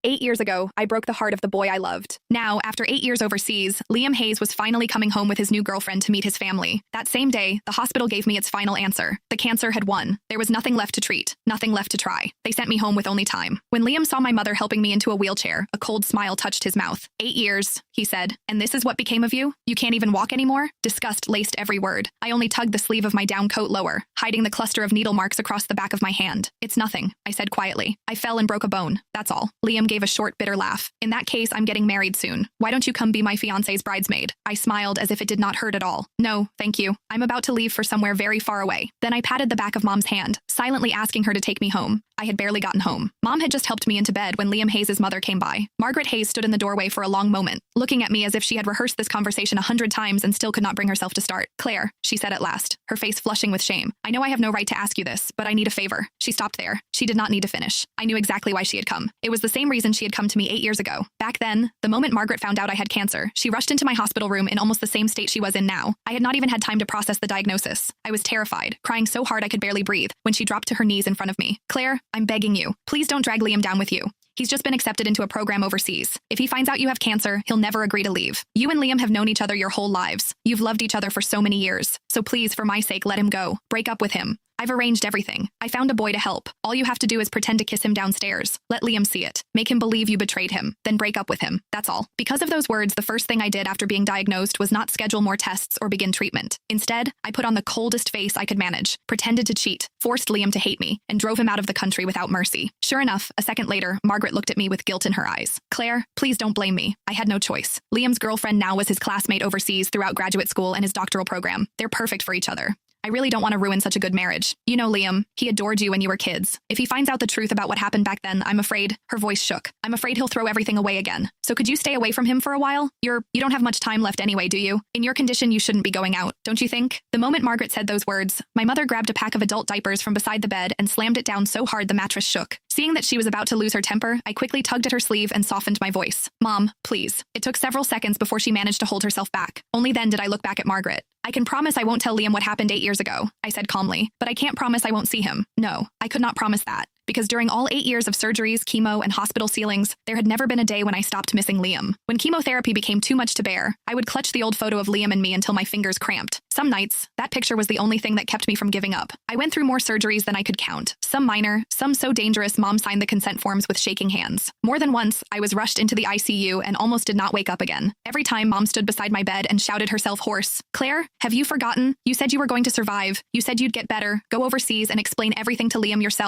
8 years ago, I broke the heart of the boy I loved. Now, after 8 years overseas, Liam Hayes was finally coming home with his new girlfriend to meet his family. That same day, the hospital gave me its final answer. The cancer had won. There was nothing left to treat, nothing left to try. They sent me home with only time. When Liam saw my mother helping me into a wheelchair, a cold smile touched his mouth. 8 years, he said, and this is what became of you? You can't even walk anymore? Disgust laced every word. I only tugged the sleeve of my down coat lower, hiding the cluster of needle marks across the back of my hand. It's nothing, I said quietly. I fell and broke a bone, that's all. Liam gave a short, bitter laugh. In that case, I'm getting married soon. Why don't you come be my fiancé's bridesmaid? I smiled as if it did not hurt at all. No, thank you. I'm about to leave for somewhere very far away. Then I patted the back of Mom's hand, silently asking her to take me home. I had barely gotten home. Mom had just helped me into bed when Liam Hayes' mother came by. Margaret Hayes stood in the doorway for a long moment, looking at me as if she had rehearsed this conversation 100 times and still could not bring herself to start. Claire, she said at last, her face flushing with shame. I know I have no right to ask you this, but I need a favor. She stopped there. She did not need to finish. I knew exactly why she had come. It was the same reason she had come to me 8 years ago. Back then, the moment Margaret found out I had cancer, she rushed into my hospital room in almost the same state she was in now. I had not even had time to process the diagnosis. I was terrified, crying so hard I could barely breathe, when she dropped to her knees in front of me. Claire, I'm begging you. Please don't drag Liam down with you. He's just been accepted into a program overseas. If he finds out you have cancer, he'll never agree to leave. You and Liam have known each other your whole lives. You've loved each other for so many years. So please, for my sake, let him go. Break up with him. I've arranged everything. I found a boy to help. All you have to do is pretend to kiss him downstairs. Let Liam see it. Make him believe you betrayed him. Then break up with him. That's all. Because of those words, the first thing I did after being diagnosed was not schedule more tests or begin treatment. Instead, I put on the coldest face I could manage, pretended to cheat, forced Liam to hate me, and drove him out of the country without mercy. Sure enough, a second later, Margaret looked at me with guilt in her eyes. Claire, please don't blame me. I had no choice. Liam's girlfriend now was his classmate overseas throughout graduate school and his doctoral program. They're perfect for each other. I really don't want to ruin such a good marriage. You know Liam, he adored you when you were kids. If he finds out the truth about what happened back then, I'm afraid, her voice shook. I'm afraid he'll throw everything away again. So could you stay away from him for a while? You don't have much time left anyway, do you? In your condition, you shouldn't be going out, don't you think? The moment Margaret said those words, my mother grabbed a pack of adult diapers from beside the bed and slammed it down so hard the mattress shook. Seeing that she was about to lose her temper, I quickly tugged at her sleeve and softened my voice. Mom, please. It took several seconds before she managed to hold herself back. Only then did I look back at Margaret. I can promise I won't tell Liam what happened 8 years ago, I said calmly, but I can't promise I won't see him. No, I could not promise that. Because during all 8 years of surgeries, chemo, and hospital ceilings, there had never been a day when I stopped missing Liam. When chemotherapy became too much to bear, I would clutch the old photo of Liam and me until my fingers cramped. Some nights, that picture was the only thing that kept me from giving up. I went through more surgeries than I could count. Some minor, some so dangerous Mom signed the consent forms with shaking hands. More than once, I was rushed into the ICU and almost did not wake up again. Every time Mom stood beside my bed and shouted herself hoarse, Claire, have you forgotten? You said you were going to survive. You said you'd get better, go overseas and explain everything to Liam yourself.